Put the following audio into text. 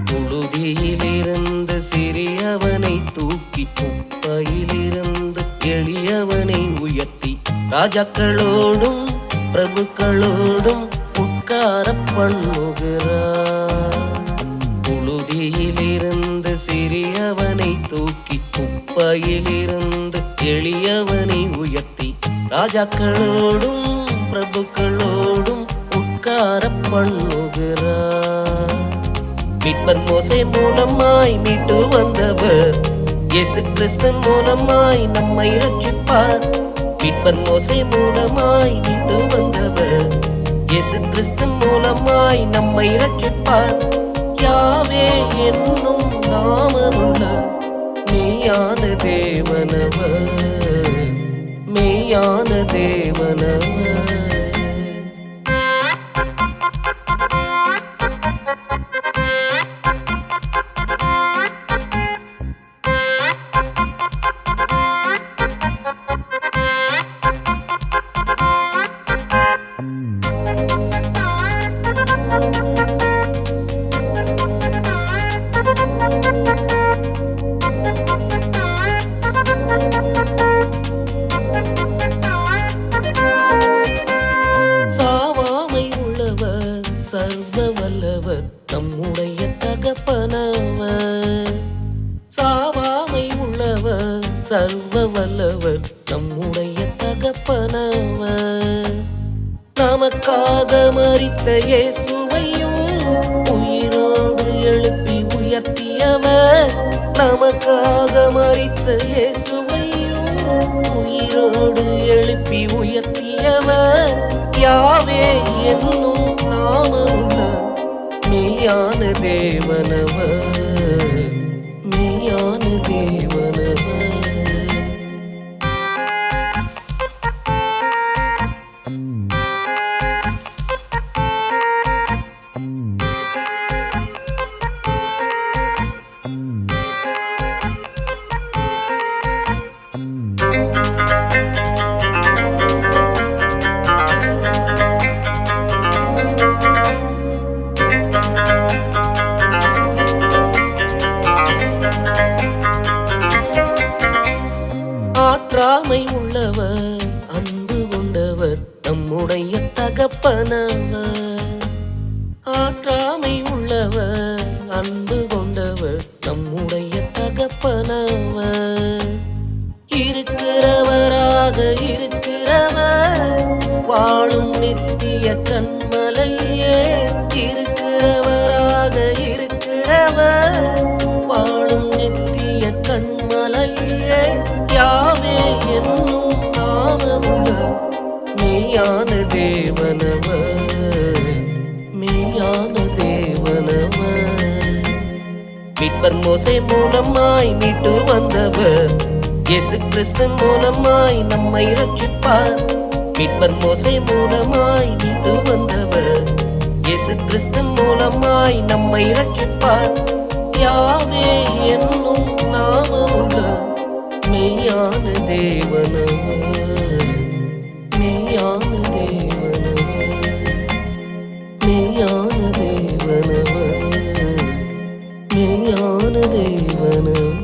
புழுதியிலிருந்து சிறியவனை தூக்கி குப்பையிலிருந்து எளியவனை உயர்த்தி ராஜாக்களோடும் பிரபுக்களோடும் உட்கார பண்ணுகிறார். புழுதியிலிருந்து சிறியவனை தூக்கி குப்பையிலிருந்து எளியவனை உயர்த்தி ராஜாக்களோடும் பிரபுக்களோடும் உட்கார பண்ணுகிறார். மீட்பர் மோசே மூலமாய் மீட்டு வந்தவர் இயேசு கிறிஸ்து மூலமாய் நம்மை ரட்சிப்பார். மீட்பர் மோசே மூலமாய் மீட்டு வந்தவர் இயேசு கிறிஸ்து மூலமாய் நம்மை ரட்சிப்பார். யாவே என்னும் நாமமுள்ள மெய்யான தேவனவர், மெய்யான தேவனவர். சர்வ வல்லவர் நம்முடைய தகப்பனவர். சாவாமை உள்ளவர் சர்வ வல்லவர் நம்முடைய தகப்பனவர். நமக்காக மரித்த இயேசுவையும் உயிரோடு எழுப்பி உயர்த்தியவர். நமக்காக மரித்த இயேசுவையும் உயிரோடு எழுப்பி உயர்த்தியவர். யாவே என்னும் நாமமுள்ள மெய்யான தேவனவர், மெய்யான தேவனவர். ஆற்றாமை உள்ளவர் அன்பு கொண்டவர் நம்முடைய தகப்பனவர். ஆற்றாமை உள்ளவர் அன்பு கொண்டவர் நம்முடைய தகப்பனவர். இருக்கிறவராக இருக்கிறவர் வாழும் நித்திய கண்மலையே. இருக்கிறவராக இருக்கிறவர் வாழும் நித்திய கண்மலையே. யாவே என்னும் நாமமுள்ள மெய்யான தேவனவர், மெய்யான தேவனவர். மீட்பர் மோசே மூலமாய் மீட்டு வந்தவர் இயேசு கிறிஸ்து மூலமாய் நம்மை ரட்சிப்பார். மீட்பர் மோசே மூலமாய் மீட்டு வந்தவர் இயேசு கிறிஸ்து மூலமாய் நம்மை ரட்சிப்பார். யாவே என்னும் நாமமுள்ள மெய்யான தேவனவர், மெய்யான தேவனவர், மெய்யான தேவனவர், மெய்யான தேவனவர்.